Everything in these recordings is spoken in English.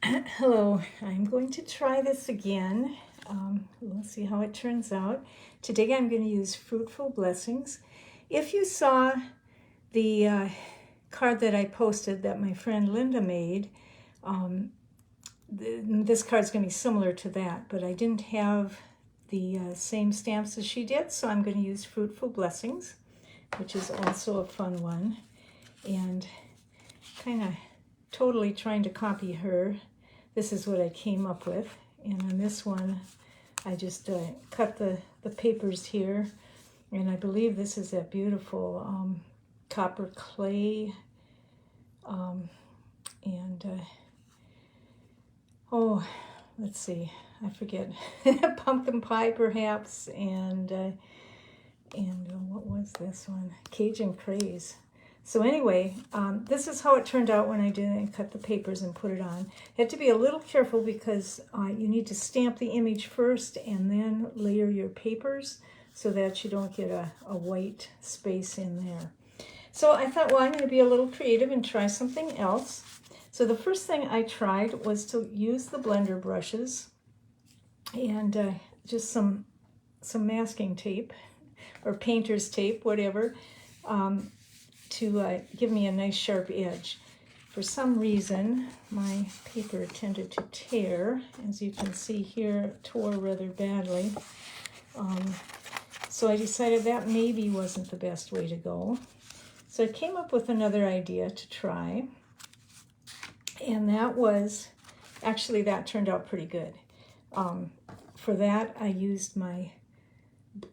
Hello, I'm going to try this again. We'll see how it turns out. Today I'm going to use Fruitful Blessings. If you saw the card that I posted that my friend Linda made, this card's going to be similar to that, but I didn't have the same stamps as she did, so I'm going to use Fruitful Blessings, which is also a fun one, and kind of totally trying to copy her. This is what I came up with, and on this one I just cut the papers here, and I believe this is that beautiful copper clay, oh, let's see, I forget, pumpkin pie perhaps, and what was this one? Cajun Craze. So anyway, this is how it turned out when I didn't cut the papers and put it on. You have to be a little careful because you need to stamp the image first and then layer your papers so that you don't get a white space in there. So I thought, well, I'm going to be a little creative and try something else. So the first thing I tried was to use the blender brushes and just some masking tape or painter's tape, whatever, to give me a nice sharp edge. For some reason, my paper tended to tear. As you can see here, it tore rather badly. So I decided that maybe wasn't the best way to go. So I came up with another idea to try, and that was, actually that turned out pretty good. For that, I used my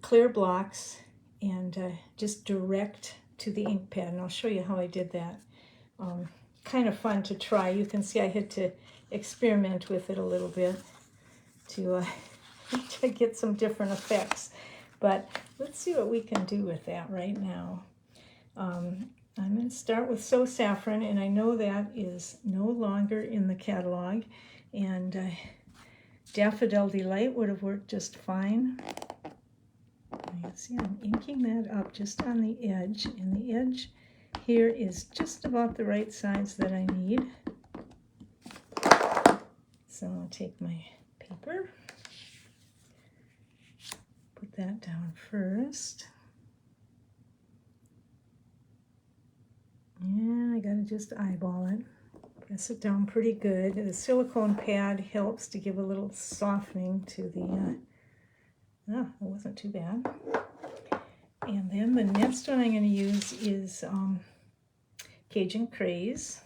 clear blocks and just direct to the ink pad, and I'll show you how I did that. Kind of fun to try. You can see I had to experiment with it a little bit to get some different effects, but let's see what we can do with that right now. I'm going to start with So Saffron, and I know that is no longer in the catalog, and Daffodil Delight would have worked just fine. You see I'm inking that up just on the edge, and the edge here is just about the right size that I need. So I'll take my paper, put that down first. Yeah, I gotta just eyeball it. Press it down pretty good. The silicone pad helps to give a little softening to the, it wasn't too bad. And then the next one I'm going to use is Cajun Craze.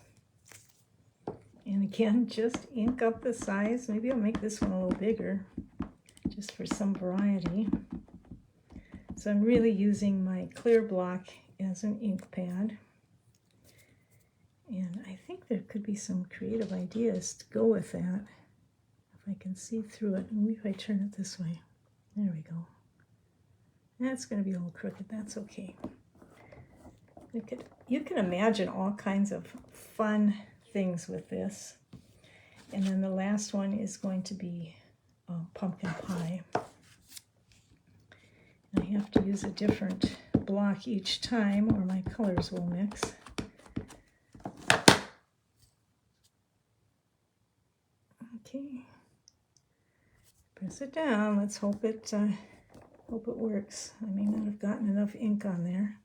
And again, just ink up the size. Maybe I'll make this one a little bigger, just for some variety. So I'm really using my clear block as an ink pad. And I think there could be some creative ideas to go with that, if I can see through it. Maybe if I turn it this way. There we go. That's going to be a little crooked. That's okay. You can imagine all kinds of fun things with this. And then the last one is going to be pumpkin pie. And I have to use a different block each time or my colors will mix. Okay. Press it down. Let's hope it works. I may not have gotten enough ink on there.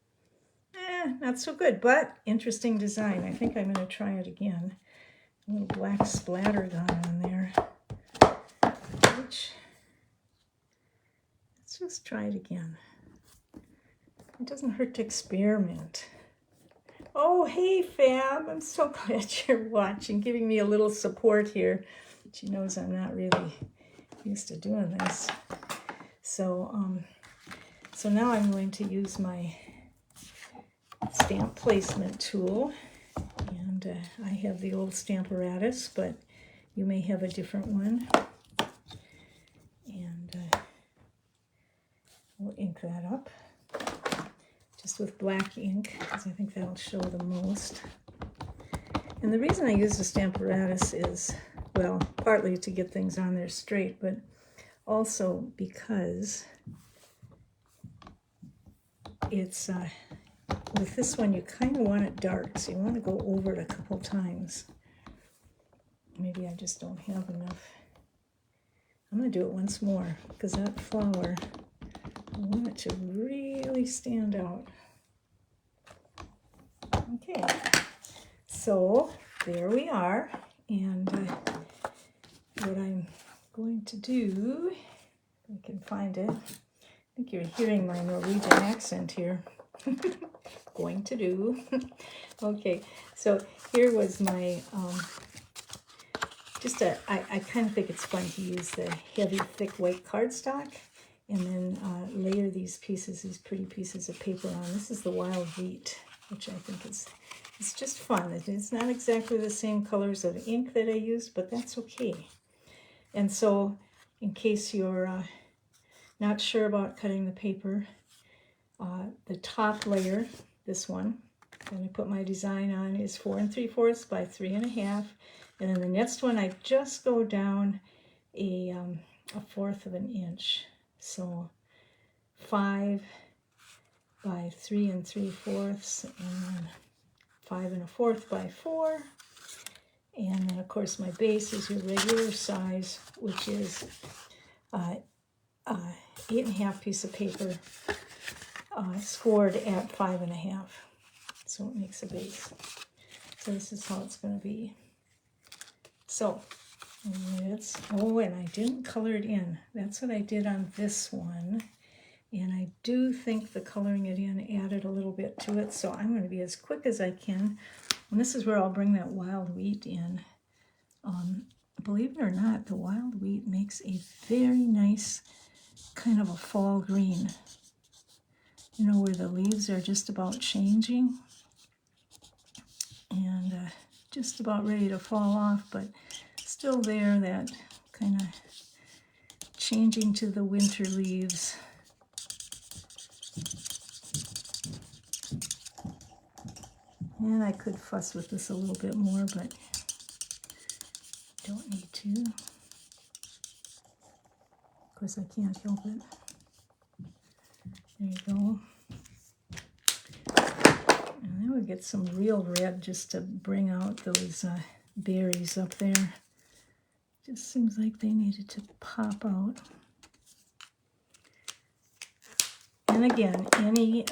Not so good, but interesting design. I think I'm going to try it again. A little black splatter gone on there. Let's just try it again. It doesn't hurt to experiment. Oh, hey, Fab. I'm so glad you're watching, giving me a little support here. She knows I'm not really used to doing this. So now I'm going to use my stamp placement tool, and I have the old Stamparatus, but you may have a different one. And we'll ink that up just with black ink, because I think that'll show the most. And the reason I use the Stamparatus is, well, partly to get things on there straight, but also because it's with this one you kind of want it dark, so you want to go over it a couple times. Maybe I just don't have enough. I'm going to do it once more because that flower, I want it to really stand out. Okay, so there we are. And what I'm going to do, if I can find it, I think you're hearing my Norwegian accent here. Going to do. Okay, so here was my, I kind of think it's fun to use the heavy, thick white cardstock and then layer these pieces, these pretty pieces of paper on. This is the wild wheat, which I think it's just fun. It's not exactly the same colors of ink that I used, but that's okay. And so in case you're not sure about cutting the paper, the top layer, this one, that I put my design on, is 4 3/4 by 3 1/2. And then the next one, I just go down a 1/4 of an inch. So 5 by 3 3/4, and 5 1/4 by 4. And then, of course, my base is your regular size, which is 8 1/2 piece of paper scored at 5 1/2. So it makes a base. So this is how it's going to be. So let's, oh, and I didn't color it in. That's what I did on this one. And I do think the coloring it in added a little bit to it. So I'm going to be as quick as I can. And this is where I'll bring that wild wheat in. Believe it or not, the wild wheat makes a very nice kind of a fall green. You know, where the leaves are just about changing and just about ready to fall off, but still there, that kind of changing to the winter leaves. And I could fuss with this a little bit more, but don't need to. Of course, I can't help it. There you go. And then we get some real red just to bring out those berries up there. Just seems like they needed to pop out. And again, any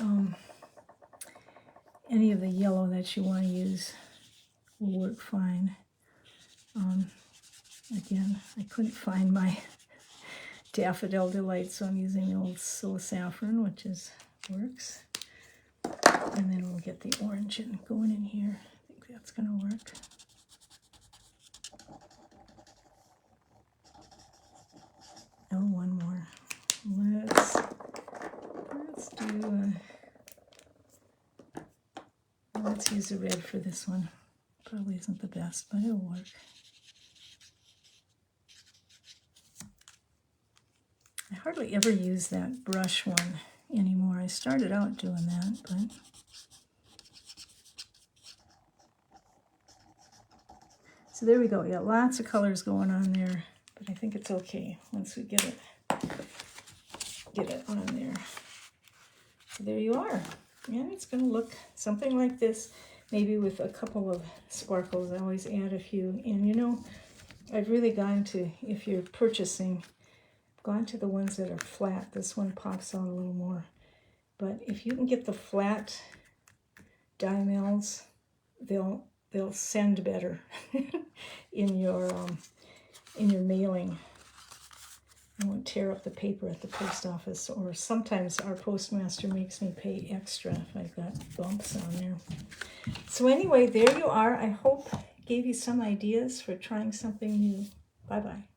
of the yellow that you want to use will work fine. Again, I couldn't find my Daffodil Delight, so I'm using the old So Saffron, which works. And then we'll get the orange going in here. I think that's going to work. Oh, one more. Let's use the red for this one. Probably isn't the best, but it'll work. I hardly ever use that brush one anymore. I started out doing that, but so there we go. Yeah, lots of colors going on there, but I think it's okay once we get it on there. So there you are. And it's going to look something like this, maybe with a couple of sparkles. I always add a few. And you know, I've really gone to, if you're purchasing, gone to the ones that are flat. This one pops out a little more. But if you can get the flat diamels, they'll send better in your mailing. I won't tear up the paper at the post office, or sometimes our postmaster makes me pay extra if I've got bumps on there. So anyway, there you are. I hope it gave you some ideas for trying something new. Bye-bye.